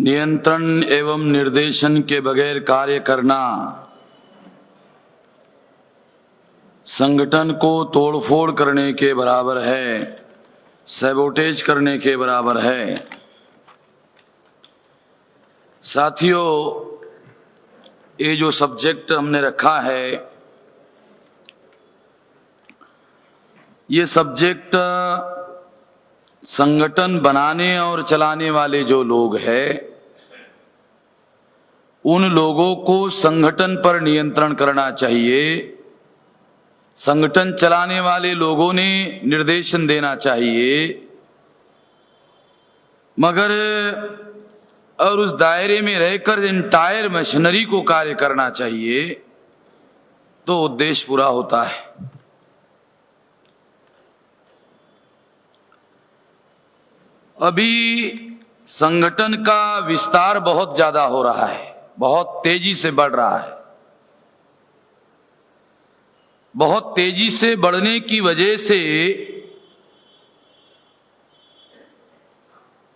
नियंत्रण एवं निर्देशन के बगैर कार्य करना संगठन को तोड़फोड़ करने के बराबर है, सैबोटेज करने के बराबर है। साथियों, ये जो सब्जेक्ट हमने रखा है, ये सब्जेक्ट संगठन बनाने और चलाने वाले जो लोग हैं, उन लोगों को संगठन पर नियंत्रण करना चाहिए। संगठन चलाने वाले लोगों ने निर्देशन देना चाहिए, मगर और उस दायरे में रहकर एंटायर मशीनरी को कार्य करना चाहिए, तो उद्देश्य पूरा होता है। अभी संगठन का विस्तार बहुत ज्यादा हो रहा है, बहुत तेजी से बढ़ रहा है। बहुत तेजी से बढ़ने की वजह से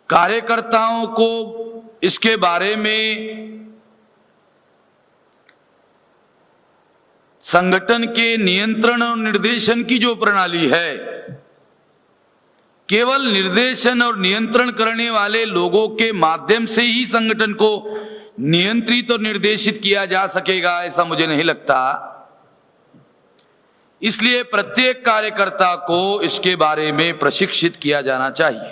कार्यकर्ताओं को इसके बारे में संगठन के नियंत्रण और निर्देशन की जो प्रणाली है, केवल निर्देशन और नियंत्रण करने वाले लोगों के माध्यम से ही संगठन को नियंत्रित और निर्देशित किया जा सकेगा, ऐसा मुझे नहीं लगता। इसलिए प्रत्येक कार्यकर्ता को इसके बारे में प्रशिक्षित किया जाना चाहिए,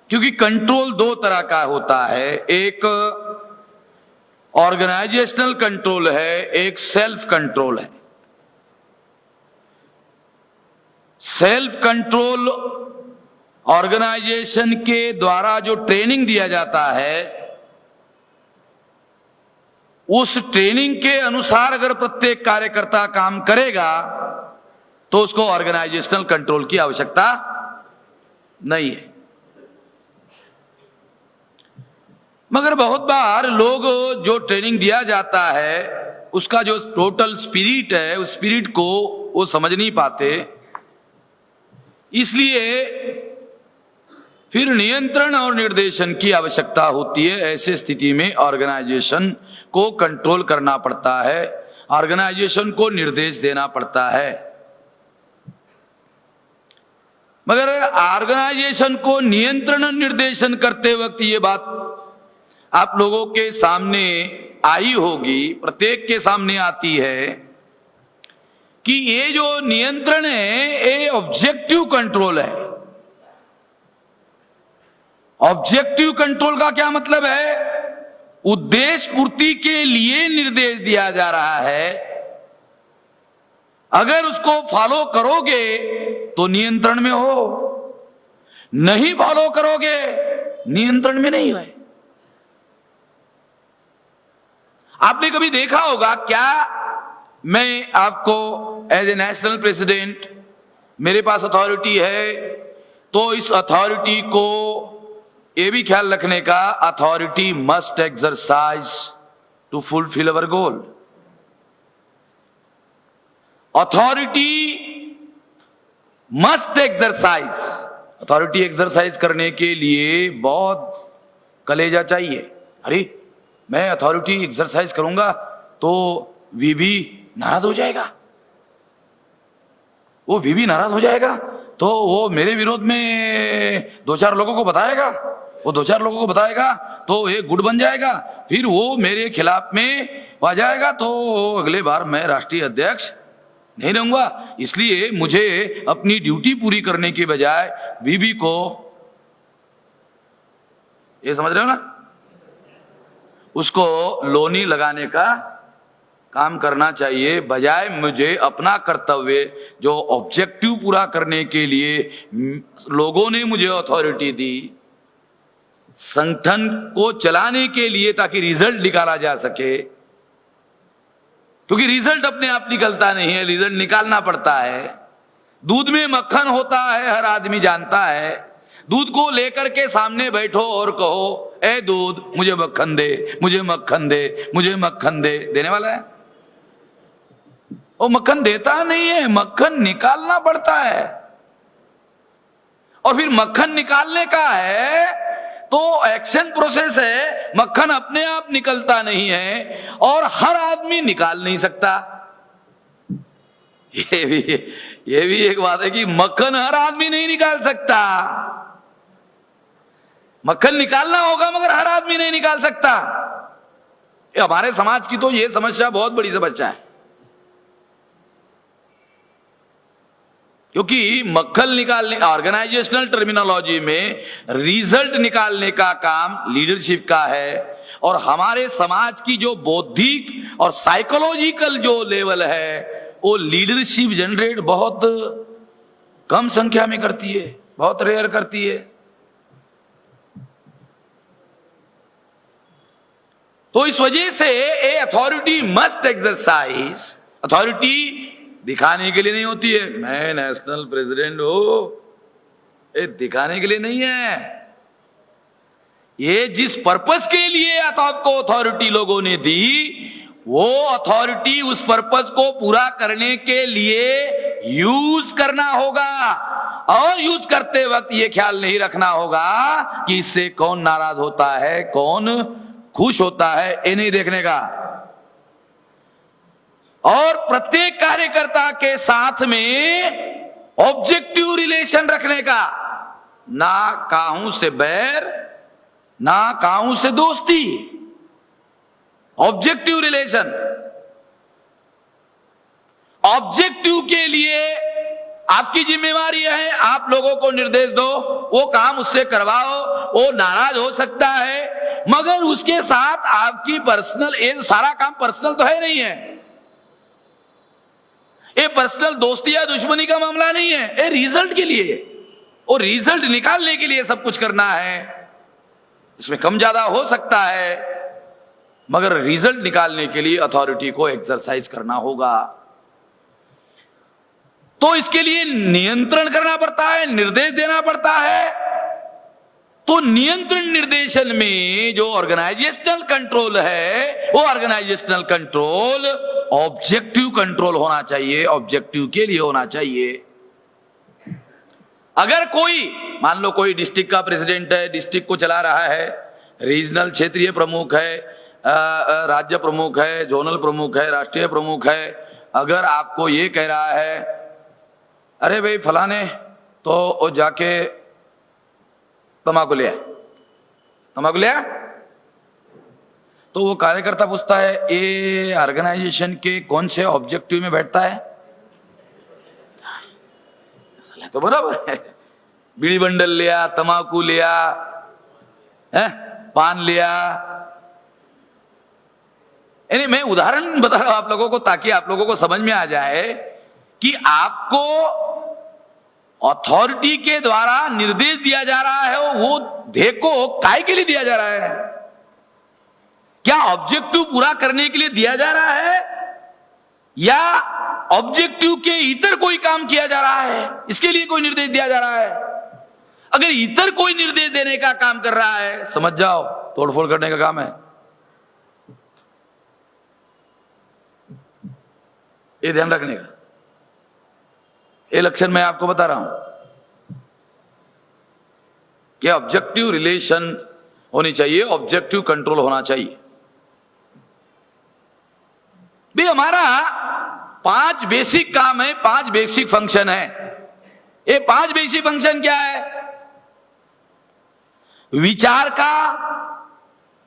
क्योंकि कंट्रोल दो तरह का होता है। एक ऑर्गेनाइजेशनल कंट्रोल है, एक सेल्फ कंट्रोल है। सेल्फ कंट्रोल ऑर्गेनाइजेशन के द्वारा जो ट्रेनिंग दिया जाता है, उस ट्रेनिंग के अनुसार अगर प्रत्येक कार्यकर्ता काम करेगा तो उसको ऑर्गेनाइजेशनल कंट्रोल की आवश्यकता नहीं है। मगर बहुत बार लोग जो ट्रेनिंग दिया जाता है, उसका जो टोटल स्पिरिट है, उस स्पिरिट को वो समझ नहीं पाते। इसलिए फिर नियंत्रण और निर्देशन की आवश्यकता होती है। ऐसे स्थिति में ऑर्गेनाइजेशन को कंट्रोल करना पड़ता है, ऑर्गेनाइजेशन को निर्देश देना पड़ता है। मगर ऑर्गेनाइजेशन को नियंत्रण और निर्देशन करते वक्त ये बात आप लोगों के सामने आई होगी, प्रत्येक के सामने आती है कि ये जो नियंत्रण है, ये ऑब्जेक्टिव कंट्रोल है। ऑब्जेक्टिव कंट्रोल का क्या मतलब है? उद्देश्य पूर्ति के लिए निर्देश दिया जा रहा है। अगर उसको फॉलो करोगे तो नियंत्रण में हो, नहीं फॉलो करोगे नियंत्रण में नहीं है। आपने कभी देखा होगा क्या, मैं आपको एज ए नेशनल प्रेसिडेंट, मेरे पास अथॉरिटी है, तो इस अथॉरिटी को ये भी ख्याल रखने का, authority must exercise to fulfil our goal. Authority must exercise, authority exercise करने के लिए बहुत कलेजा चाहिए। अरे मैं अथॉरिटी एक्सरसाइज करूंगा तो वीबी नाराज हो जाएगा, वो वीबी नाराज हो जाएगा तो वो मेरे विरोध में दो चार लोगों को बताएगा, वो दो चार लोगों को बताएगा तो एक गुट बन जाएगा, फिर वो मेरे खिलाफ में आ जाएगा, तो अगले बार मैं राष्ट्रीय अध्यक्ष नहीं रहूंगा। इसलिए मुझे अपनी ड्यूटी पूरी करने के बजाय वीबी को, ये समझ रहे हो ना, उसको लोनी लगाने का काम करना चाहिए, बजाय मुझे अपना कर्तव्य जो ऑब्जेक्टिव पूरा करने के लिए लोगों ने मुझे अथॉरिटी दी, संगठन को चलाने के लिए, ताकि रिजल्ट निकाला जा सके। क्योंकि रिजल्ट अपने आप निकलता नहीं है, रिजल्ट निकालना पड़ता है। दूध में मक्खन होता है, हर आदमी जानता है। दूध को लेकर के सामने बैठो और कहो, ए दूध मुझे मक्खन दे, मुझे मक्खन दे, मुझे मक्खन दे, देने वाला है? वो मक्खन देता नहीं है, मक्खन निकालना पड़ता है। और फिर मक्खन निकालने का है तो एक्शन प्रोसेस है, मक्खन अपने आप निकलता नहीं है और हर आदमी निकाल नहीं सकता। ये भी एक बात है कि मक्खन हर आदमी नहीं निकाल सकता। मक्खन निकालना होगा मगर हर आदमी नहीं निकाल सकता। हमारे समाज की तो ये समस्या बहुत बड़ी समस्या है, क्योंकि मक्खन निकालने, ऑर्गेनाइजेशनल टर्मिनोलॉजी में रिजल्ट निकालने का काम लीडरशिप का है, और हमारे समाज की जो बौद्धिक और साइकोलॉजिकल जो लेवल है वो लीडरशिप जनरेट बहुत कम संख्या में करती है, बहुत रेयर करती है। तो इस वजह से ए अथॉरिटी मस्ट एक्सरसाइज, अथॉरिटी दिखाने के लिए नहीं होती है मैं नेशनल प्रेसिडेंट हूं, ये दिखाने के लिए नहीं है। ये जिस पर्पस के लिए आपको अथॉरिटी लोगों ने दी, वो अथॉरिटी उस पर्पस को पूरा करने के लिए यूज करना होगा, और यूज करते वक्त ये ख्याल नहीं रखना होगा कि इससे कौन नाराज होता है, कौन खुश होता है, ये नहीं देखने का। और प्रत्येक कार्यकर्ता के साथ में ऑब्जेक्टिव रिलेशन रखने का, ना काहू से बैर ना काहू से दोस्ती, ऑब्जेक्टिव रिलेशन। ऑब्जेक्टिव के लिए आपकी जिम्मेवारी है, आप लोगों को निर्देश दो, वो काम उससे करवाओ, वो नाराज हो सकता है मगर उसके साथ आपकी पर्सनल, ये सारा काम पर्सनल तो है नहीं है, ये पर्सनल दोस्ती या दुश्मनी का मामला नहीं है, ये रिजल्ट के लिए, और रिजल्ट निकालने के लिए सब कुछ करना है। इसमें कम ज्यादा हो सकता है मगर रिजल्ट निकालने के लिए अथॉरिटी को एक्सरसाइज करना होगा। तो इसके लिए नियंत्रण करना पड़ता है, निर्देश देना पड़ता है। तो नियंत्रण निर्देशन में जो ऑर्गेनाइजेशनल कंट्रोल है, वो ऑर्गेनाइजेशनल कंट्रोल ऑब्जेक्टिव कंट्रोल होना चाहिए, ऑब्जेक्टिव के लिए होना चाहिए। अगर कोई, मान लो कोई डिस्ट्रिक्ट का प्रेसिडेंट है, डिस्ट्रिक्ट को चला रहा है, रीजनल क्षेत्रीय प्रमुख है, राज्य प्रमुख है, जोनल प्रमुख है, राष्ट्रीय प्रमुख है, अगर आपको ये कह रहा है अरे भाई फलाने तो वो जाके तम्बाकू ले, तम्बाकू ले, तो वो कार्यकर्ता पूछता है ये ऑर्गेनाइजेशन के कौन से ऑब्जेक्टिव में बैठता है? तो बराबर है, बीड़ी बंडल लिया, तम्बाकू लिया, पान लिया। मैं उदाहरण बता रहा हूं आप लोगों को ताकि आप लोगों को समझ में आ जाए कि आपको अथॉरिटी के द्वारा निर्देश दिया जा रहा है, वो देखो काय के लिए दिया जा रहा है, क्या ऑब्जेक्टिव पूरा करने के लिए दिया जा रहा है या ऑब्जेक्टिव के इतर कोई काम किया जा रहा है, इसके लिए कोई निर्देश दिया जा रहा है। अगर इतर कोई निर्देश देने का काम कर रहा है, समझ जाओ तोड़फोड़ करने का काम है। ये ध्यान रखने का, ये लक्षण मैं आपको बता रहा हूं कि ऑब्जेक्टिव रिलेशन होनी चाहिए, ऑब्जेक्टिव कंट्रोल होना चाहिए। भी हमारा 5 बेसिक काम है, 5 बेसिक फंक्शन है। ये 5 बेसिक फंक्शन क्या है? विचार का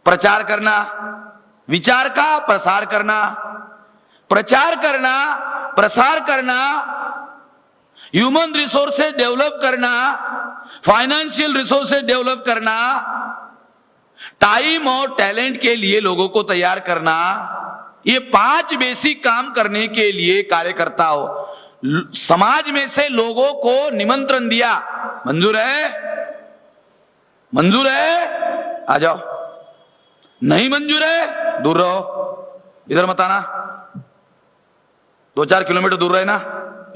प्रचार करना, विचार का प्रसार करना, प्रचार करना, प्रसार करना, ह्यूमन रिसोर्सेज डेवलप करना, फाइनेंशियल रिसोर्सेज डेवलप करना, टाइम और टैलेंट के लिए लोगों को तैयार करना। ये 5 बेसिक काम करने के लिए कार्यकर्ता हो समाज में से लोगों को निमंत्रण दिया, मंजूर है, मंजूर है, आ जाओ, नहीं मंजूर है दूर रहो, इधर मत आना, 2-4 किलोमीटर दूर रहे ना,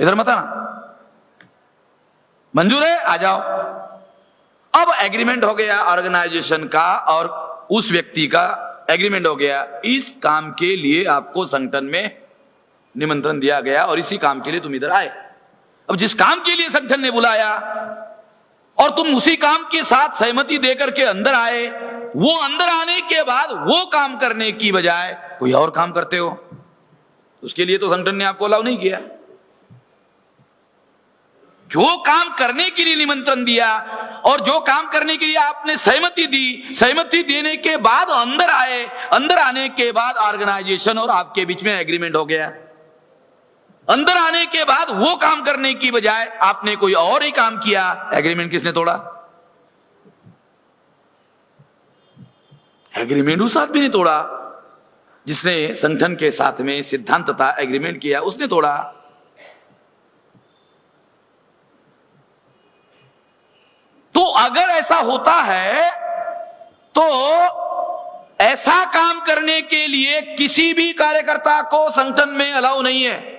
इधर मत आना, मंजूर है आ जाओ। अब एग्रीमेंट हो गया ऑर्गेनाइजेशन का और उस व्यक्ति का एग्रीमेंट हो गया, इस काम के लिए आपको संगठन में निमंत्रण दिया गया और इसी काम के लिए तुम इधर आए। अब जिस काम के लिए संगठन ने बुलाया और तुम उसी काम के साथ सहमति देकर के अंदर आए, वो अंदर आने के बाद वो काम करने की बजाय कोई और काम करते हो, उसके लिए तो संगठन ने आपको अलाउ नहीं किया। जो काम करने के लिए निमंत्रण दिया और जो काम करने के लिए आपने सहमति दी, सहमति देने के बाद अंदर आए, अंदर आने के बाद ऑर्गेनाइजेशन और आपके बीच में एग्रीमेंट हो गया। अंदर आने के बाद वो काम करने की बजाय आपने कोई और ही काम किया, एग्रीमेंट किसने तोड़ा? एग्रीमेंट उस आदमी ने तोड़ा जिसने संगठन के साथ में सिद्धांत तथा एग्रीमेंट किया, उसने तोड़ा। तो अगर ऐसा होता है तो ऐसा काम करने के लिए किसी भी कार्यकर्ता को संगठन में अलाउ नहीं है।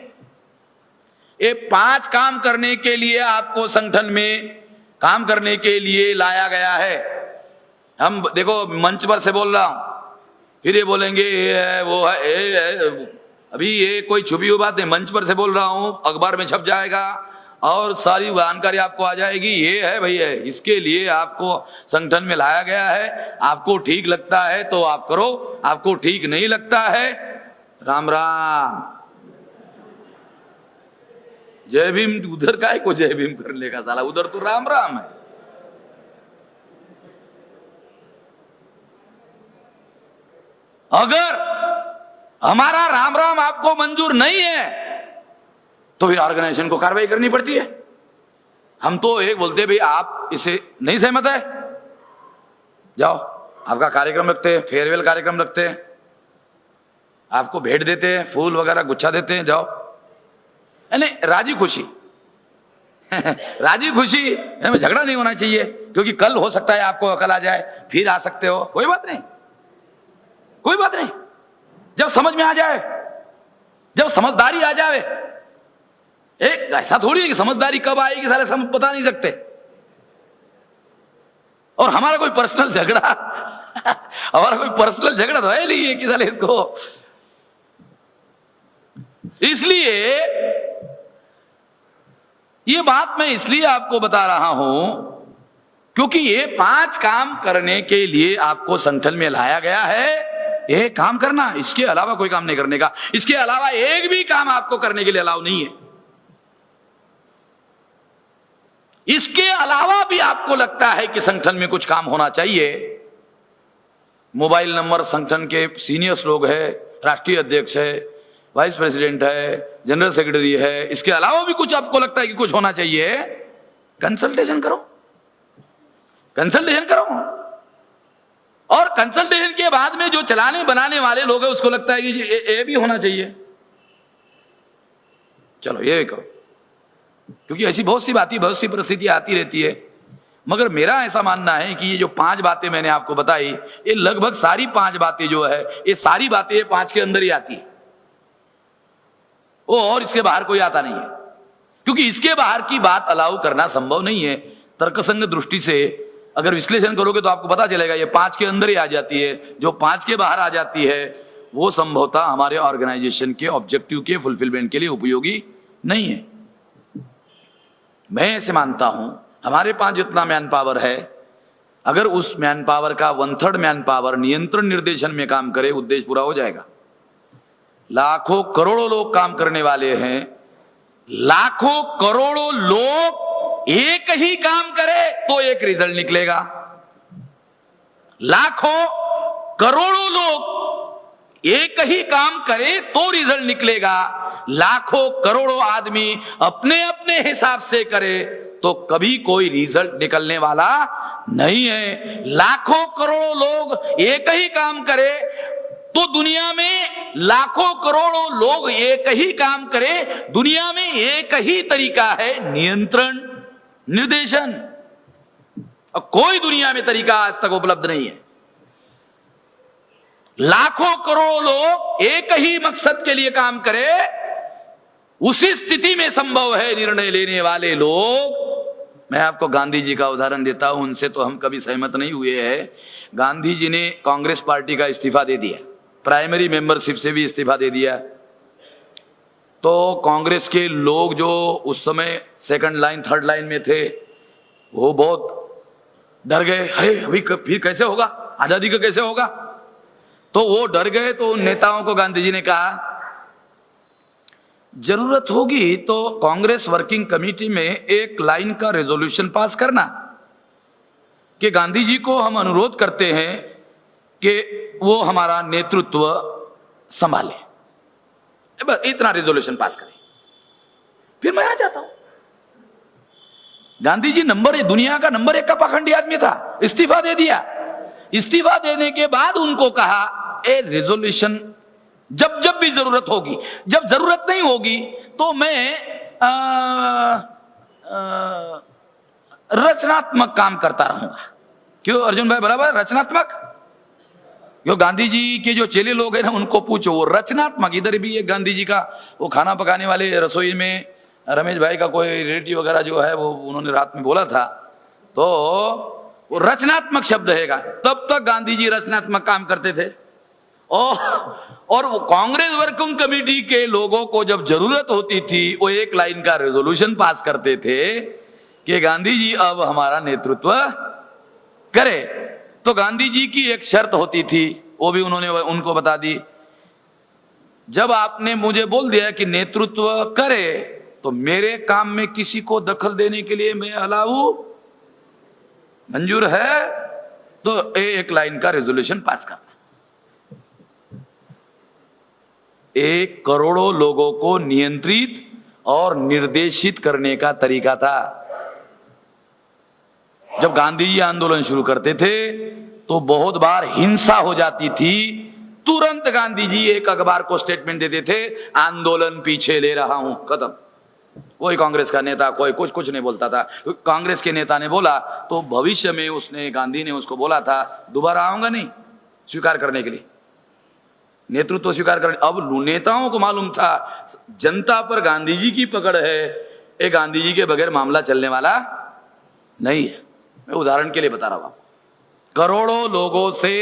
ये 5 काम करने के लिए आपको संगठन में काम करने के लिए लाया गया है। हम देखो मंच पर से बोल रहा हूं, फिर ये बोलेंगे ये है वो है, अभी ये कोई छुपी हुई बात नहीं, मंच पर से बोल रहा हूं, अखबार में छप जाएगा और सारी जानकारी आपको आ जाएगी। ये है भैया, इसके लिए आपको संगठन में लाया गया है। आपको ठीक लगता है तो आप करो, आपको ठीक नहीं लगता है राम राम, जय भीम। उधर काय को जय भीम करने का, साला उधर तो राम राम है। अगर हमारा राम राम आपको मंजूर नहीं है तो फिर ऑर्गेनाइजेशन को कार्रवाई करनी पड़ती है। हम तो एक बोलते भाई आप इसे नहीं सहमत है, जाओ आपका कार्यक्रम रखते हैं, फेयरवेल कार्यक्रम रखते हैं, आपको भेंट देते हैं, फूल वगैरह गुच्छा देते हैं, जाओ, यानी राजी खुशी राजी खुशी, झगड़ा नहीं होना चाहिए, क्योंकि कल हो सकता है आपको अकल आ जाए, फिर आ सकते हो, कोई बात नहीं, कोई बात नहीं। जब समझ में आ जाए, जब समझदारी आ जाए, एक ऐसा थोड़ी है कि समझदारी कब आएगी सारे समझ बता नहीं सकते। और हमारा कोई पर्सनल झगड़ा हमारा कोई पर्सनल झगड़ा तो है नहीं है कि साले इसको, इसलिए ये बात मैं इसलिए आपको बता रहा हूं क्योंकि ये 5 काम करने के लिए आपको संगठन में लाया गया है। ये काम करना, इसके अलावा कोई काम नहीं करने का, इसके अलावा एक भी काम आपको करने के लिए अलाउ नहीं है। इसके अलावा भी आपको लगता है कि संगठन में कुछ काम होना चाहिए, मोबाइल नंबर संगठन के सीनियर्स लोग है, राष्ट्रीय अध्यक्ष है, वाइस प्रेसिडेंट है, जनरल सेक्रेटरी है, इसके अलावा भी कुछ आपको लगता है कि कुछ होना चाहिए, कंसल्टेशन करो, कंसल्टेशन करो। और कंसल्टेशन के बाद में जो चलाने बनाने वाले लोग हैं उसको लगता है कि ये भी होना चाहिए, चलो ये करो, क्योंकि ऐसी बहुत सी बातें, बहुत सी परिस्थितियां आती रहती है। मगर मेरा ऐसा मानना है कि ये जो 5 बातें मैंने आपको बताई, ये लगभग सारी 5 बातें जो है, ये सारी बातें 5 के अंदर ही आती है, वो और इसके बाहर कोई आता नहीं है, क्योंकि इसके बाहर की बात अलाउ करना संभव नहीं है। तर्कसंग दृष्टि से अगर विश्लेषण करोगे तो आपको पता चलेगा ये 5 के अंदर ही आ जाती है। जो 5 के बाहर आ जाती है वो संभवतः हमारे ऑर्गेनाइजेशन के ऑब्जेक्टिव के फुलफिलमेंट के लिए उपयोगी नहीं है। मैं ऐसे मानता हूं हमारे पास जितना मैन पावर है, अगर उस मैन पावर का 1/3 मैन पावर नियंत्रण निर्देशन में काम करे, उद्देश्य पूरा हो जाएगा। लाखों करोड़ों लोग काम करने वाले हैं, लाखों करोड़ों लोग एक ही काम करे तो एक रिजल्ट निकलेगा। लाखों करोड़ों लोग एक ही काम करे तो रिजल्ट निकलेगा। लाखों करोड़ों आदमी अपने अपने हिसाब से करे तो कभी कोई रिजल्ट निकलने वाला नहीं है। लाखों करोड़ों लोग एक ही काम करे तो दुनिया में लाखों करोड़ों लोग एक ही काम करे, दुनिया में एक ही तरीका है नियंत्रण निर्देशन, और कोई दुनिया में तरीका आज तक उपलब्ध नहीं है। लाखों करोड़ों लोग एक ही मकसद के लिए काम करे, उसी स्थिति में संभव है निर्णय लेने वाले लोग। मैं आपको गांधी जी का उदाहरण देता हूं, उनसे तो हम कभी सहमत नहीं हुए हैं। गांधी जी ने कांग्रेस पार्टी का इस्तीफा दे दिया, प्राइमरी मेंबरशिप से भी इस्तीफा दे दिया। तो कांग्रेस के लोग जो उस समय 2nd लाइन 3rd लाइन में थे, वो बहुत डर गए, अरे अभी फिर कैसे होगा, आजादी का कैसे होगा। तो वो डर गए। तो उन नेताओं को गांधी जी ने कहा, जरूरत होगी तो कांग्रेस वर्किंग कमेटी में एक लाइन का रेजोल्यूशन पास करना कि गांधी जी को हम अनुरोध करते हैं कि वो हमारा नेतृत्व संभाले, बस इतना रेजोल्यूशन पास करें, फिर मैं आ जाता हूं। गांधी जी दुनिया का नंबर 1 का पाखंडी आदमी था, इस्तीफा दे दिया। इस्तीफा देने के बाद उनको कहा, ए रेजोल्यूशन जब जब भी जरूरत होगी, जब जरूरत नहीं होगी तो मैं रचनात्मक काम करता रहूंगा। क्यों अर्जुन भाई, बराबर रचनात्मक? क्यों गांधी जी के जो चेले लोग हैं ना, उनको पूछो, वो रचनात्मक। इधर भी एक गांधी जी का वो खाना पकाने वाले रसोई में रमेश भाई का कोई रिलेटिव वगैरह जो है, वो उन्होंने रात में बोला था, तो वो रचनात्मक शब्द है। तब तक गांधी जी रचनात्मक काम करते थे। और वो कांग्रेस वर्किंग कमेटी के लोगों को जब जरूरत होती थी, वो एक लाइन का रेजोल्यूशन पास करते थे कि गांधी जी अब हमारा नेतृत्व करे। तो गांधी जी की एक शर्त होती थी, वो भी उन्होंने उनको बता दी, जब आपने मुझे बोल दिया कि नेतृत्व करे तो मेरे काम में किसी को दखल देने के लिए मैं अलाऊ मंजूर है, तो एक लाइन का रेजोल्यूशन पास करना। 1 करोड़ों लोगों को नियंत्रित और निर्देशित करने का तरीका था। जब गांधी जी आंदोलन शुरू करते थे तो बहुत बार हिंसा हो जाती थी, तुरंत गांधी जी एक अखबार को स्टेटमेंट देते थे, आंदोलन पीछे ले रहा हूं, खत्म। कोई कांग्रेस का नेता कोई कुछ नहीं बोलता था। कांग्रेस के नेता ने बोला तो भविष्य में गांधी ने उसको बोला था, दोबारा आऊंगा नहीं स्वीकार करने के लिए, नेतृत्व स्वीकार करने। अब नेताओं को मालूम था जनता पर गांधी जी की पकड़ है, ये गांधी जी के बगैर मामला चलने वाला नहीं है। मैं उदाहरण के लिए बता रहा हूं, करोड़ों लोगों से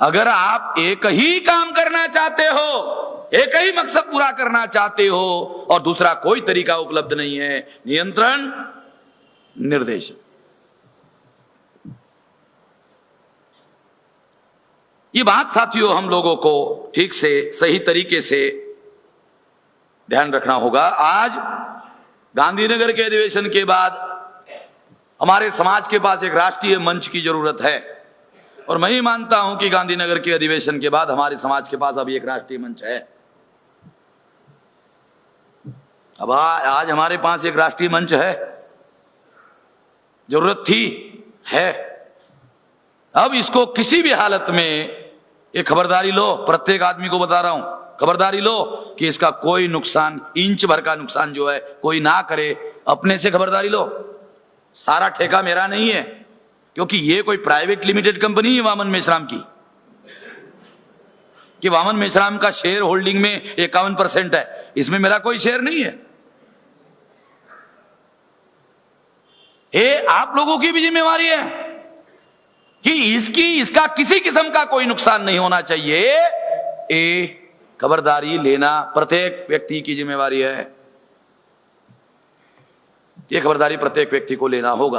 अगर आप एक ही काम करना चाहते हो, एक ही मकसद पूरा करना चाहते हो और दूसरा कोई तरीका उपलब्ध नहीं है, नियंत्रण निर्देशन, ये बात साथियों हम लोगों को ठीक से सही तरीके से ध्यान रखना होगा। आज गांधीनगर के अधिवेशन के बाद हमारे समाज के पास एक राष्ट्रीय मंच की जरूरत है, और मैं ही मानता हूं कि गांधीनगर के अधिवेशन के बाद हमारे समाज के पास अभी एक राष्ट्रीय मंच है। अब आज हमारे पास एक राष्ट्रीय मंच है, जरूरत थी, है। अब इसको किसी भी हालत में ये खबरदारी लो, प्रत्येक आदमी को बता रहा हूं, खबरदारी लो कि इसका कोई नुकसान, इंच भर का नुकसान जो है कोई ना करे। अपने से खबरदारी लो, सारा ठेका मेरा नहीं है, क्योंकि ये कोई प्राइवेट लिमिटेड कंपनी है वामन मेश्राम की, कि वामन मेश्राम का शेयर होल्डिंग में 51% है, इसमें मेरा कोई शेयर नहीं है। ये आप लोगों की भी जिम्मेवारी है कि इसका किसी किस्म का कोई नुकसान नहीं होना चाहिए। ये खबरदारी लेना प्रत्येक व्यक्ति की जिम्मेवारी है, ये खबरदारी प्रत्येक व्यक्ति को लेना होगा,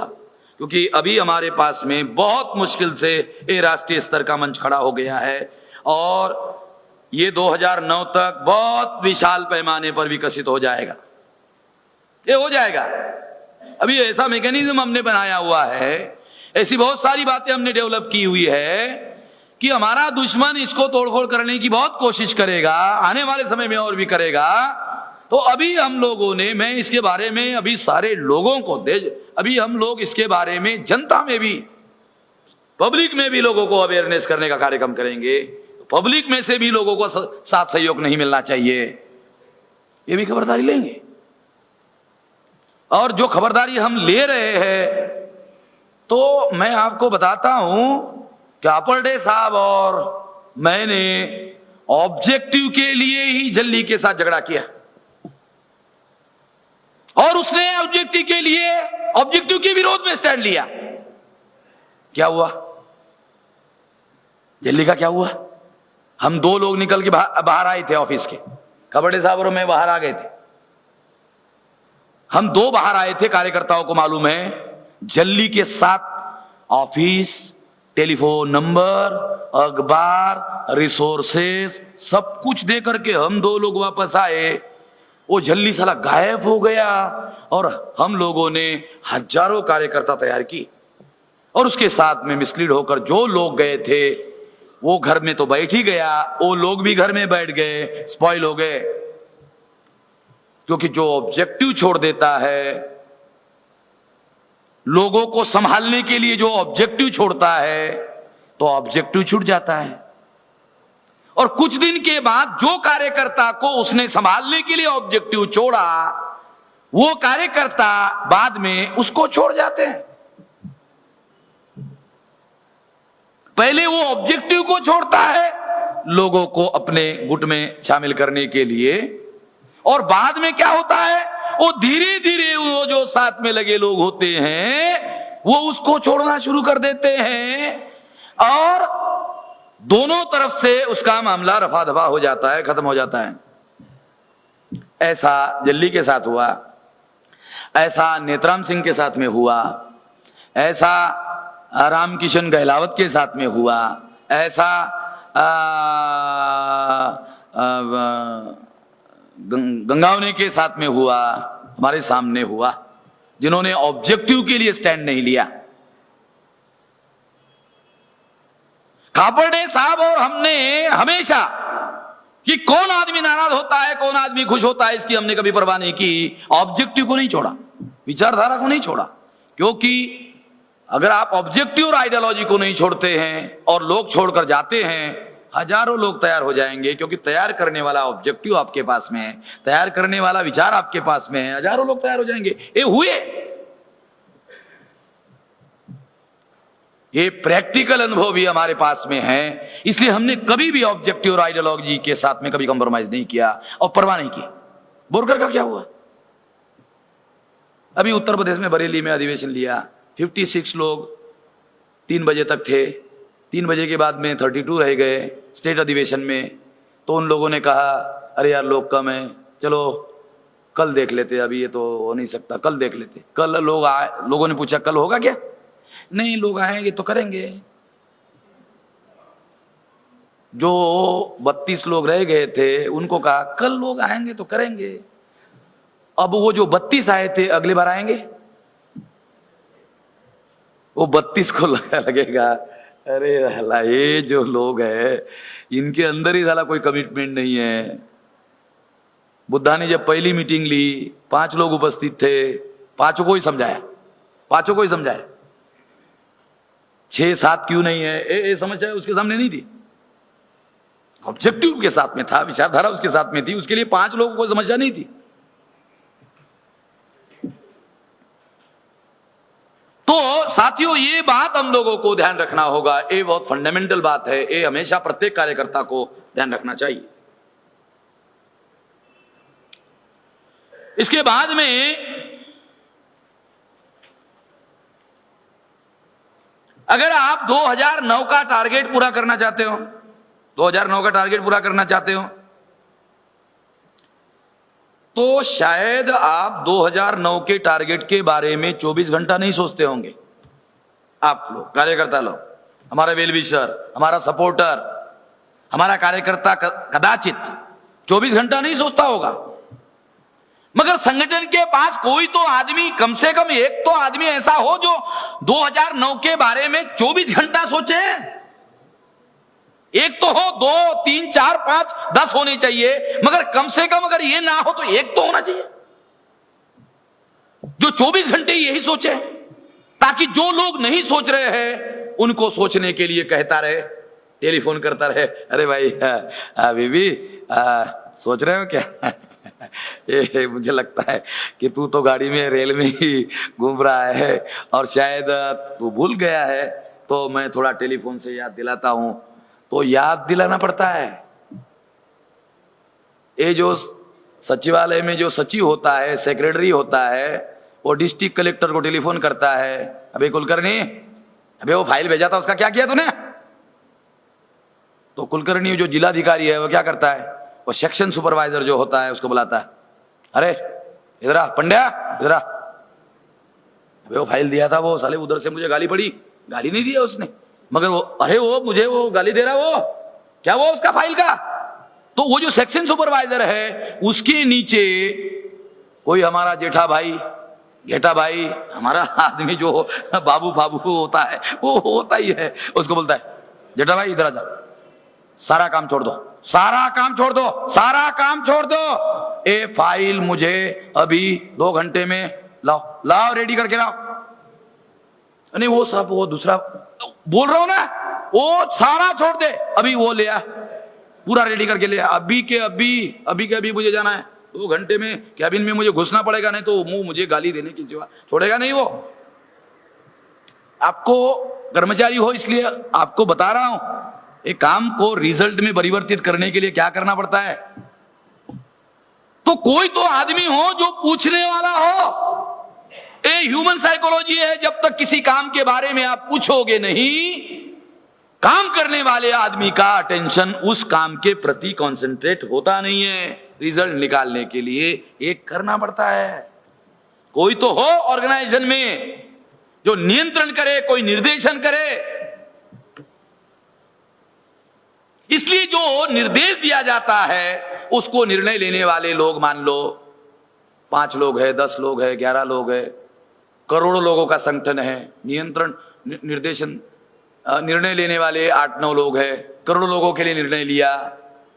क्योंकि अभी हमारे पास में बहुत मुश्किल से ये राष्ट्रीय स्तर का मंच खड़ा हो गया है, और ये 2009 तक बहुत विशाल पैमाने पर विकसित हो जाएगा, ये हो जाएगा। अभी ऐसा मैकेनिज्म हमने बनाया हुआ है, ऐसी बहुत सारी बातें हमने डेवलप की हुई है कि हमारा दुश्मन इसको तोड़फोड़ करने की बहुत कोशिश करेगा, आने वाले समय में और भी करेगा। तो अभी हम लोगों ने, मैं इसके बारे में अभी सारे लोगों को अभी हम लोग इसके बारे में जनता में भी, पब्लिक में भी लोगों को अवेयरनेस करने का कार्यक्रम करेंगे। पब्लिक में से भी लोगों को साथ सहयोग नहीं मिलना चाहिए, ये भी खबरदारी लेंगे। और जो खबरदारी हम ले रहे हैं, तो मैं आपको बताता हूं कि अपर्डे साहब और मैंने ऑब्जेक्टिव के लिए ही जल्ली के साथ झगड़ा किया, और उसने ऑब्जेक्टिव के लिए, ऑब्जेक्टिव के विरोध में स्टैंड लिया। क्या हुआ जल्ली का, क्या हुआ? हम 2 लोग निकल के बाहर आए थे ऑफिस के, खबरडे साहब और मैं बाहर आ गए थे। हम 2 बाहर आए थे, कार्यकर्ताओं को मालूम है। जल्दी के साथ ऑफिस, टेलीफोन नंबर, अखबार, रिसोर्सेस सब कुछ दे करके हम 2 लोग वापस आए। वो झल्ली साला गायब हो गया और हम लोगों ने हजारों कार्यकर्ता तैयार की और उसके साथ में मिसलीड होकर जो लोग गए थे वो घर में तो बैठ ही गया, वो लोग भी घर में बैठ गए, स्पॉइल हो गए। क्योंकि जो ऑब्जेक्टिव छोड़ देता है, लोगों को संभालने के लिए जो ऑब्जेक्टिव छोड़ता है तो ऑब्जेक्टिव छूट जाता है। और कुछ दिन के बाद जो कार्यकर्ता को उसने संभालने के लिए ऑब्जेक्टिव छोड़ा, वो कार्यकर्ता बाद में उसको छोड़ जाते हैं। पहले वो ऑब्जेक्टिव को छोड़ता है लोगों को अपने गुट में शामिल करने के लिए, और बाद में क्या होता है, वो धीरे धीरे वो जो साथ में लगे लोग होते हैं वो उसको छोड़ना शुरू कर देते हैं और दोनों तरफ से उसका मामला रफा दफा हो जाता है, खत्म हो जाता है। ऐसा जल्दी के साथ हुआ, ऐसा नेत्राम सिंह के साथ में हुआ, ऐसा रामकिशन गहलावत के साथ में हुआ, ऐसा गंगावने के साथ में हुआ, हमारे सामने हुआ, जिन्होंने ऑब्जेक्टिव के लिए स्टैंड नहीं लिया। खापर्डे साहब और हमने हमेशा कि कौन आदमी नाराज होता है, कौन आदमी खुश होता है, इसकी हमने कभी परवाह नहीं की। ऑब्जेक्टिव को नहीं छोड़ा, विचारधारा को नहीं छोड़ा, क्योंकि अगर आप ऑब्जेक्टिव और आइडियोलॉजी को नहीं छोड़ते हैं और लोग छोड़कर जाते हैं, हजारों लोग तैयार हो जाएंगे, क्योंकि तैयार करने वाला ऑब्जेक्टिव आपके पास में है, तैयार करने वाला विचार आपके पास में है, हजारों लोग तैयार हो जाएंगे। ये हुए, ये प्रैक्टिकल अनुभव भी हमारे पास में है। इसलिए हमने कभी भी ऑब्जेक्टिव और आइडियोलॉजी के साथ में कभी कंप्रोमाइज नहीं किया और परवाह नहीं की। बोरकर का क्या हुआ, अभी उत्तर प्रदेश में बरेली में अधिवेशन लिया, 56 लोग 3 बजे तक थे, 3 बजे के बाद में 32 रह गए स्टेट अधिवेशन में। तो उन लोगों ने कहा अरे यार लोग कम है, चलो कल देख लेते, अभी ये तो हो नहीं सकता, कल देख लेते। कल लोग आए, लोगों ने पूछा कल होगा क्या? नहीं, लोग आएंगे तो करेंगे। जो 32 लोग रह गए थे उनको कहा कल लोग आएंगे तो करेंगे। अब वो जो 32 आए थे अगली बार आएंगे, वो 32 को लगेगा अरे हला ये जो लोग हैं इनके अंदर ही साला कोई कमिटमेंट नहीं है। बुद्धा ने जब पहली मीटिंग ली 5 लोग उपस्थित थे, 5 को ही समझाया, 5 को ही समझाया, 6-7 क्यों नहीं है ये समझ उसके सामने नहीं थी। ऑब्जेक्टिव के साथ में था, विचारधारा उसके साथ में थी, उसके लिए 5 लोगों को समस्या नहीं थी। तो साथियों ये बात हम लोगों को ध्यान रखना होगा, ये बहुत फंडामेंटल बात है, ये हमेशा प्रत्येक कार्यकर्ता को ध्यान रखना चाहिए। इसके बाद में अगर आप 2009 का टारगेट पूरा करना चाहते हो, 2009 का टारगेट पूरा करना चाहते हो तो शायद आप 2009 के टारगेट के बारे में 24 घंटा नहीं सोचते होंगे। आप लोग कार्यकर्ता लोग, हमारा वेलविशर, हमारा सपोर्टर, हमारा कार्यकर्ता कदाचित 24 घंटा नहीं सोचता होगा, मगर संगठन के पास कोई तो आदमी, कम से कम एक तो आदमी ऐसा हो जो 2009 के बारे में 24 घंटा सोचे। एक तो हो, 2, 3, 4, 5, 10 होने चाहिए, मगर कम से कम अगर ये ना हो तो एक तो होना चाहिए जो 24 घंटे यही सोचे, ताकि जो लोग नहीं सोच रहे हैं उनको सोचने के लिए कहता रहे, टेलीफोन करता रहे, अरे भाई बीबी सोच रहे हो क्या? ये मुझे लगता है कि तू तो गाड़ी में रेल में ही घूम रहा है और शायद तू भूल गया है, तो मैं थोड़ा टेलीफोन से याद दिलाता हूं। तो याद दिलाना पड़ता है। ये जो सचिवालय में जो सचिव होता है, सेक्रेटरी होता है, वो डिस्ट्रिक्ट कलेक्टर को टेलीफोन करता है, अबे कुलकर्णी, अबे वो फाइल भेजा था उसका क्या किया तूने? तो कुलकर्णी जो जिलाधिकारी है वो क्या करता है, वो सेक्शन सुपरवाइजर जो होता है उसको बुलाता है, अरे इधर आ पंड्या, इधर आ, वो फाइल दिया था, वो साले उधर से मुझे गाली पड़ी, गाली नहीं दिया उसने, मगर वो अरे वो मुझे वो गाली दे रहा, वो क्या वो उसका फाइल का। तो वो जो सेक्शन सुपरवाइजर है उसके नीचे कोई हमारा जेठा भाई, घेटा भाई, हमारा आदमी जो बाबू बाबू होता है वो होता ही है, उसको बोलता है जेठा भाई इधर आ जाओ, सारा काम छोड़ दो, सारा काम छोड़ दो, सारा काम छोड़ दो, ये फाइल मुझे अभी 2 घंटे में लाओ, लाओ रेडी करके लाओ। नहीं वो साहब वो दूसरा बोल रहा हूं ना, वो सारा छोड़ दे, अभी वो ले आ, पूरा रेडी करके ले आ, अभी के अभी मुझे जाना है, 2 घंटे में कैबिन में मुझे घुसना पड़ेगा, नहीं तो मुंह मुझे गाली देने की सिवा छोड़ेगा नहीं वो। आपको कर्मचारी हो इसलिए आपको बता रहा हूं, एक काम को रिजल्ट में परिवर्तित करने के लिए क्या करना पड़ता है। तो कोई तो आदमी हो जो पूछने वाला हो, ये ह्यूमन साइकोलॉजी है, जब तक किसी काम के बारे में आप पूछोगे नहीं, काम करने वाले आदमी का अटेंशन उस काम के प्रति कंसंट्रेट होता नहीं है। रिजल्ट निकालने के लिए एक करना पड़ता है, कोई तो हो ऑर्गेनाइजेशन में जो नियंत्रण करे, कोई निर्देशन करे। इसलिए जो निर्देश दिया जाता है उसको निर्णय लेने वाले लोग, मान लो 5 लोग है, 10 लोग है, 11 लोग है, करोड़ों लोगों का संगठन है, नियंत्रण निर्देशन निर्णय लेने वाले 8-9 लोग है, करोड़ों लोगों के लिए निर्णय लिया,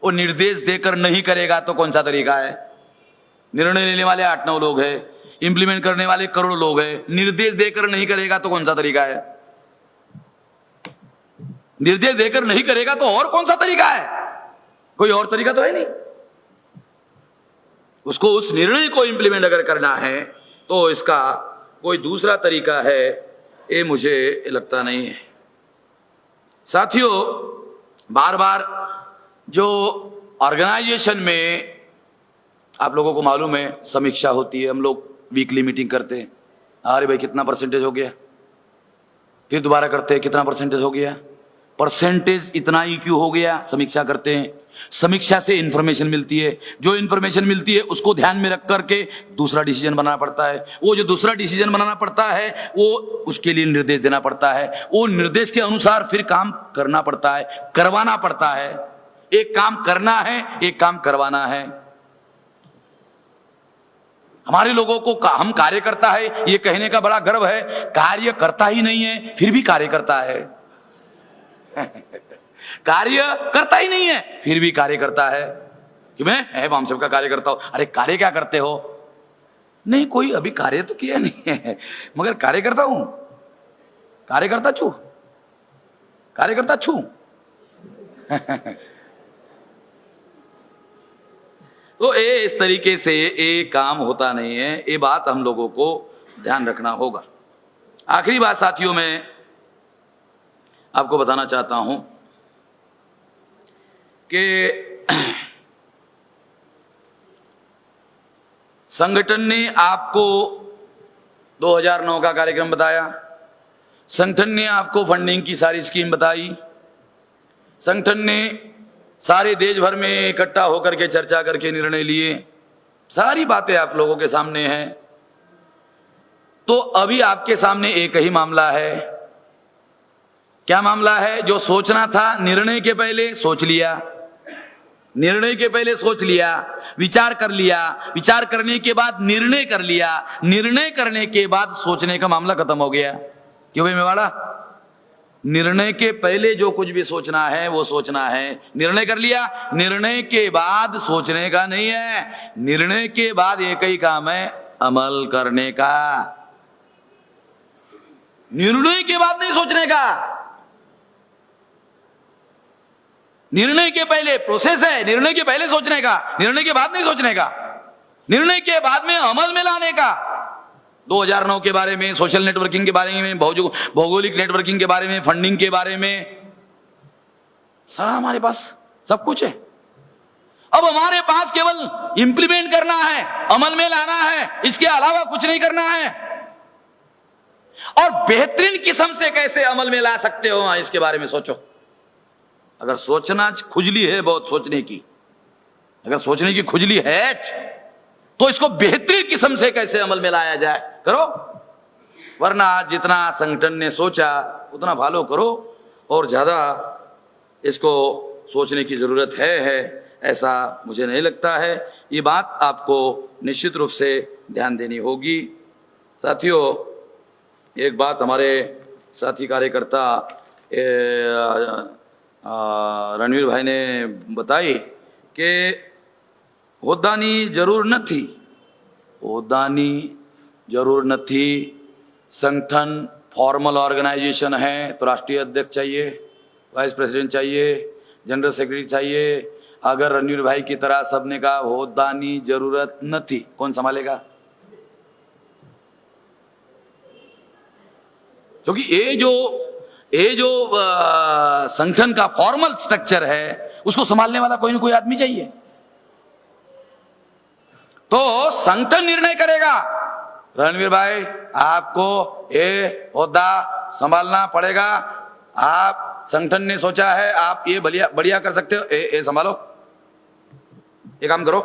वो निर्देश देकर नहीं करेगा तो कौन सा तरीका है। निर्णय लेने वाले 8-9 लोग है, इंप्लीमेंट करने वाले करोड़ों लोग है, निर्देश देकर नहीं करेगा तो कौन सा तरीका है। निर्देश देकर नहीं करेगा तो और कौन सा तरीका है, कोई और तरीका तो है नहीं। उसको उस निर्णय को इंप्लीमेंट अगर करना है तो इसका कोई दूसरा तरीका है, ये मुझे लगता नहीं है। साथियों, बार बार जो ऑर्गेनाइजेशन में आप लोगों को मालूम है समीक्षा होती है, हम लोग वीकली मीटिंग करते हैं, अरे भाई कितना परसेंटेज हो गया, फिर दोबारा करते हैं कितना परसेंटेज हो गया, परसेंटेज इतना ही क्यों हो गया, समीक्षा करते हैं। समीक्षा से इंफॉर्मेशन मिलती है, जो इंफॉर्मेशन मिलती है उसको ध्यान में रख करके दूसरा डिसीजन बनाना पड़ता है, वो जो दूसरा डिसीजन बनाना पड़ता है वो उसके लिए निर्देश देना पड़ता है, वो निर्देश के अनुसार फिर काम करना पड़ता है, करवाना पड़ता है। एक काम करना है, एक काम करवाना है। हमारे लोगों को हम कार्य करता है ये कहने का बड़ा गर्व है, कार्य करता ही नहीं है फिर भी कार्य करता है कार्य करता ही नहीं है फिर भी कार्य करता है कि मैं हम सबका कार्य करता हूं। अरे कार्य क्या करते हो, नहीं कोई अभी कार्य तो किया नहीं है मगर कार्य करता हूं, कार्य करता छू, कार्य करता छू तो ये इस तरीके से ये काम होता नहीं है, ये बात हम लोगों को ध्यान रखना होगा। आखिरी बात साथियों मैं आपको बताना चाहता हूं कि संगठन ने आपको 2009 का कार्यक्रम बताया, संगठन ने आपको फंडिंग की सारी स्कीम बताई, संगठन ने सारे देश भर में इकट्ठा होकर के चर्चा करके निर्णय लिए, सारी बातें आप लोगों के सामने हैं। तो अभी आपके सामने एक ही मामला है। क्या मामला है? जो सोचना था निर्णय के पहले सोच लिया, निर्णय के पहले सोच लिया, विचार कर लिया, विचार करने के बाद निर्णय कर लिया, निर्णय करने के बाद सोचने का मामला खत्म हो गया। क्यों भाई मेवाड़ा? निर्णय के पहले जो कुछ भी सोचना है वो सोचना है, निर्णय कर लिया, निर्णय के बाद सोचने का नहीं है। निर्णय के बाद एक ही काम है, अमल करने का। निर्णय के बाद नहीं सोचने का। निर्णय के पहले प्रोसेस है, निर्णय के पहले सोचने का, निर्णय के बाद नहीं सोचने का, निर्णय के बाद में अमल में लाने का। 2009 के बारे में, सोशल नेटवर्किंग के बारे में, भौगोलिक नेटवर्किंग के बारे में, फंडिंग के बारे में, सारा हमारे पास सब कुछ है। अब हमारे पास केवल इंप्लीमेंट करना है, अमल में लाना है, इसके अलावा कुछ नहीं करना है। और बेहतरीन किस्म से कैसे अमल में ला सकते हो इसके बारे में सोचो। अगर सोचना खुजली है बहुत सोचने की, अगर सोचने की खुजली है तो इसको बेहतरीन किस्म से कैसे अमल में लाया जाए करो। वरना जितना संगठन ने सोचा उतना फॉलो करो, और ज्यादा इसको सोचने की जरूरत है ऐसा मुझे नहीं लगता है। ये बात आपको निश्चित रूप से ध्यान देनी होगी। साथियों, एक बात हमारे साथी कार्यकर्ता रणवीर भाई ने बताई कि होद्दानी जरूर નથી, होद्दानी जरूर નથી। संगठन फॉर्मल ऑर्गेनाइजेशन है तो राष्ट्रीय अध्यक्ष चाहिए, वाइस प्रेसिडेंट चाहिए, जनरल सेक्रेटरी चाहिए। अगर रणवीर भाई की तरह सबने कहा होद्दानी जरूरत નથી, कौन संभालेगा? क्योंकि ये जो संगठन का फॉर्मल स्ट्रक्चर है उसको संभालने वाला कोई ना कोई आदमी चाहिए। तो संगठन निर्णय करेगा रणवीर भाई आपको ये ओहदा संभालना पड़ेगा, आप संगठन ने सोचा है आप ये बढ़िया कर सकते हो, ये संभालो, ये काम करो।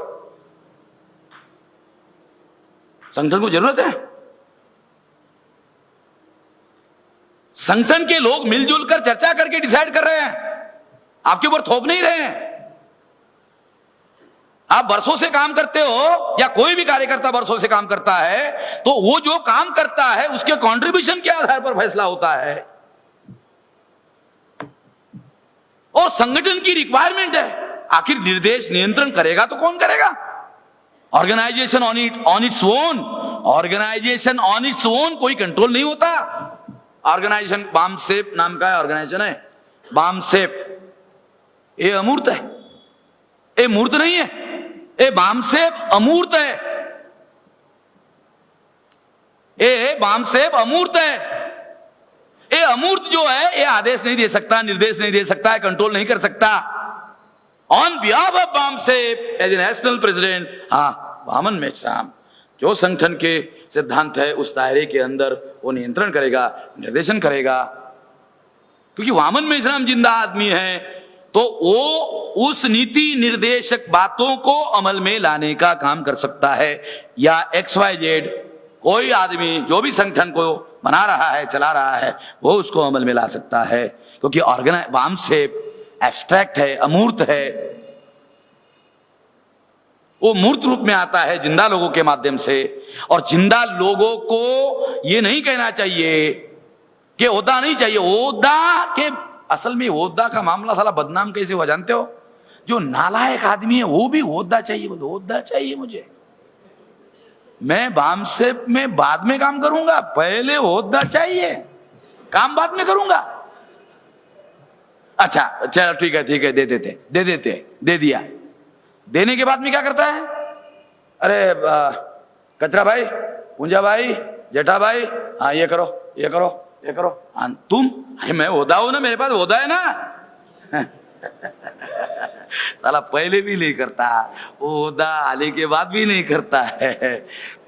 संगठन को जरूरत है, संगठन के लोग मिलजुल कर चर्चा करके डिसाइड कर रहे हैं, आपके ऊपर थोप नहीं रहे हैं। आप वर्षों से काम करते हो या कोई भी कार्यकर्ता वर्षों से काम करता है तो वो जो काम करता है उसके कंट्रीब्यूशन के आधार पर फैसला होता है, और संगठन की रिक्वायरमेंट है। आखिर निर्देश नियंत्रण करेगा तो कौन करेगा? Organisation on its own, organisation on its own कोई कंट्रोल नहीं होता। ऑर्गेनाइजेशन बामसेप नाम का ऑर्गेनाइजेशन है, बामसेप, ये अमूर्त है, ये मूर्त नहीं है, ये बामसेप अमूर्त है, ये बामसेप अमूर्त है। ये अमूर्त जो है ये आदेश नहीं दे सकता, निर्देश नहीं दे सकता है, कंट्रोल नहीं कर सकता। On behalf of BAMCEF as a national president, हाँ, वामन मेश्राम जो संगठन के सिद्धांत है उस दायरे के अंदर वो नियंत्रण करेगा, निर्देशन करेगा। क्योंकि वामन मेश्राम जिंदा आदमी है तो वो उस नीति निर्देशक बातों को अमल में लाने का काम कर सकता है, या XYZ कोई आदमी जो भी संगठन को बना रहा है, चला रहा है, वो उसको अमल में ला सकता है। क्योंकि बामसेप एब्स्ट्रैक्ट है, अमूर्त है, वो मूर्त रूप में आता है जिंदा लोगों के माध्यम से। और जिंदा लोगों को ये नहीं कहना चाहिए कि ओहदा नहीं चाहिए, ओहदा के असल में ओहदा का मामला साला बदनाम कैसे हुआ जानते हो? जो नालायक आदमी है वो भी ओहदा चाहिए, बोलो ओहदा चाहिए मुझे, मैं बामसेप में बाद में काम करूंगा, पहले ओहदा चाहिए, काम बाद में करूंगा। अच्छा चलो ठीक है, दे दिया। देने के बाद में क्या करता है? अरे कचरा भाई, पूंजा भाई, जेठा भाई, हाँ ये करो, हाँ तुम, अरे मैं ओहदा हूं ना, मेरे पास ओहदा है ना। साला पहले भी नहीं करता, ओहदा आने के बाद भी नहीं करता है।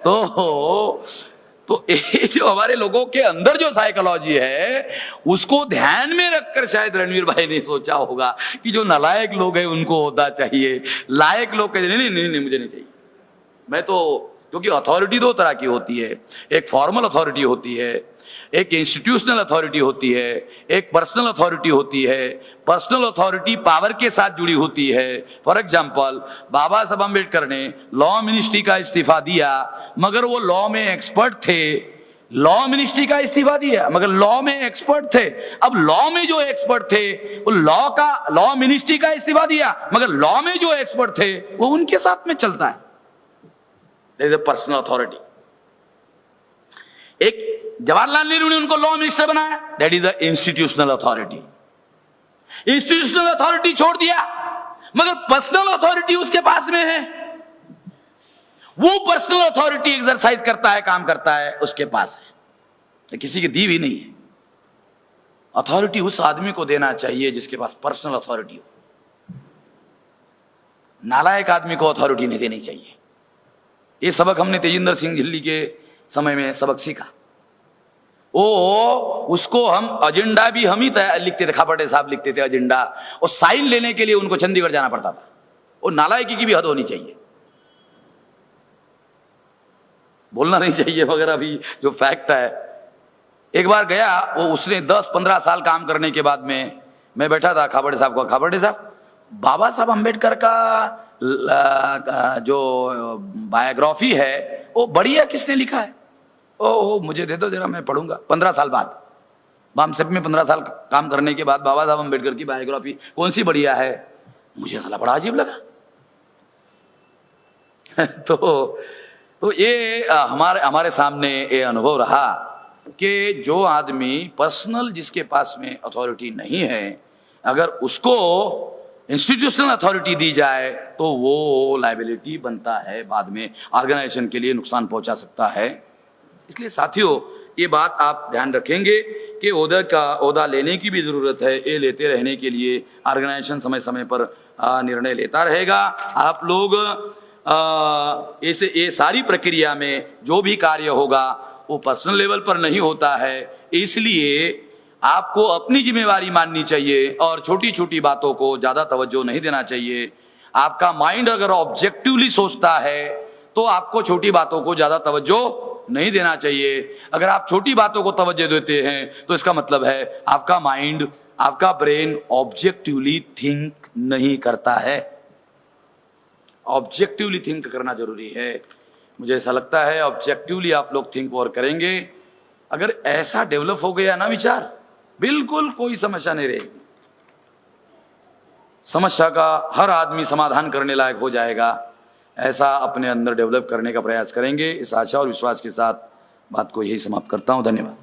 तो ये जो हमारे लोगों के अंदर जो साइकोलॉजी है उसको ध्यान में रखकर शायद रणवीर भाई ने सोचा होगा कि जो नालायक लोग हैं उनको ओहदा चाहिए, लायक लोग कहते नहीं मुझे नहीं चाहिए। मैं तो, क्योंकि अथॉरिटी दो तरह की होती है, एक फॉर्मल अथॉरिटी होती है, एक इंस्टीट्यूशनल अथॉरिटी होती है, एक पर्सनल अथॉरिटी होती है। पर्सनल अथॉरिटी पावर के साथ जुड़ी होती है। फॉर एग्जांपल बाबा साहब अम्बेडकर ने लॉ मिनिस्ट्री का इस्तीफा दिया, मगर वो लॉ में एक्सपर्ट थे, लॉ मिनिस्ट्री का इस्तीफा दिया मगर लॉ में एक्सपर्ट थे। अब लॉ में जो एक्सपर्ट थे वो लॉ मिनिस्ट्री का इस्तीफा दिया, मगर लॉ में जो एक्सपर्ट थे वो उनके साथ में चलता है। That is the personal authority. एक जवाहरलाल नेहरू ने उनको लॉ मिनिस्टर बनाया, that is the institutional authority. Institutional authority छोड़ दिया, मगर पर्सनल अथॉरिटी उसके पास में है, वो पर्सनल अथॉरिटी एक्सरसाइज करता है, काम करता है, उसके पास है, तो किसी की दी भी नहीं है। अथॉरिटी उस आदमी को देना चाहिए जिसके पास पर्सनल अथॉरिटी हो। नालायक आदमी को अथॉरिटी नहीं देनी चाहिए। ये सबक हमने तेजिंदर सिंह दिल्ली के समय में सबक सीखा। उसको हम एजेंडा भी हम ही लिखते थे, खापटे साहब लिखते थे एजेंडा, और साइन लेने के लिए उनको चंडीगढ़ जाना पड़ता था। और नालायकी की भी हद होनी चाहिए, बोलना नहीं चाहिए मगर अभी जो फैक्ट है एक बार गया, वो उसने 10-15 साल काम करने के बाद में मैं बैठा था, खाबड़े साहब को, खाबड़े साहब बाबा साहब अम्बेडकर का जो बायोग्राफी है वो बढ़िया किसने लिखा है? ओ मुझे दे दो जरा, मैं पढ़ूंगा। 15 साल बाद, बामसेप में 15 साल काम करने के बाद बाबा साहब अम्बेडकर की बायोग्राफी कौन सी बढ़िया है? मुझे साला बड़ा अजीब लगा। तो ये हमारे सामने ये अनुभव रहा कि जो आदमी पर्सनल, जिसके पास में अथॉरिटी नहीं है, अगर उसको इंस्टीट्यूशनल अथॉरिटी दी जाए तो वो लायबिलिटी बनता है, बाद में ऑर्गेनाइजेशन के लिए नुकसान पहुंचा सकता है। इसलिए साथियों, ये बात आप ध्यान रखेंगे कि ओहदा लेने की भी जरूरत है। ये लेते रहने के लिए ऑर्गेनाइजेशन समय समय पर निर्णय लेता रहेगा। आप लोग ये सारी प्रक्रिया में जो भी कार्य होगा वो पर्सनल लेवल पर नहीं होता है, इसलिए आपको अपनी जिम्मेवारी माननी चाहिए और छोटी छोटी बातों को ज्यादा तवज्जो नहीं देना चाहिए। आपका माइंड अगर ऑब्जेक्टिवली सोचता है तो आपको छोटी बातों को ज्यादा तवज्जो नहीं देना चाहिए। अगर आप छोटी बातों को तवज्जो देते हैं तो इसका मतलब है आपका माइंड, आपका ब्रेन ऑब्जेक्टिवली थिंक नहीं करता है। ऑब्जेक्टिवली थिंक करना जरूरी है। मुझे ऐसा लगता है ऑब्जेक्टिवली आप लोग थिंक और करेंगे। अगर ऐसा डेवलप हो गया ना विचार, बिल्कुल कोई समस्या नहीं रहेगी। समस्या का हर आदमी समाधान करने लायक हो जाएगा। ऐसा अपने अंदर डेवलप करने का प्रयास करेंगे। इस आशा और विश्वास के साथ बात को यही समाप्त करता हूं। धन्यवाद।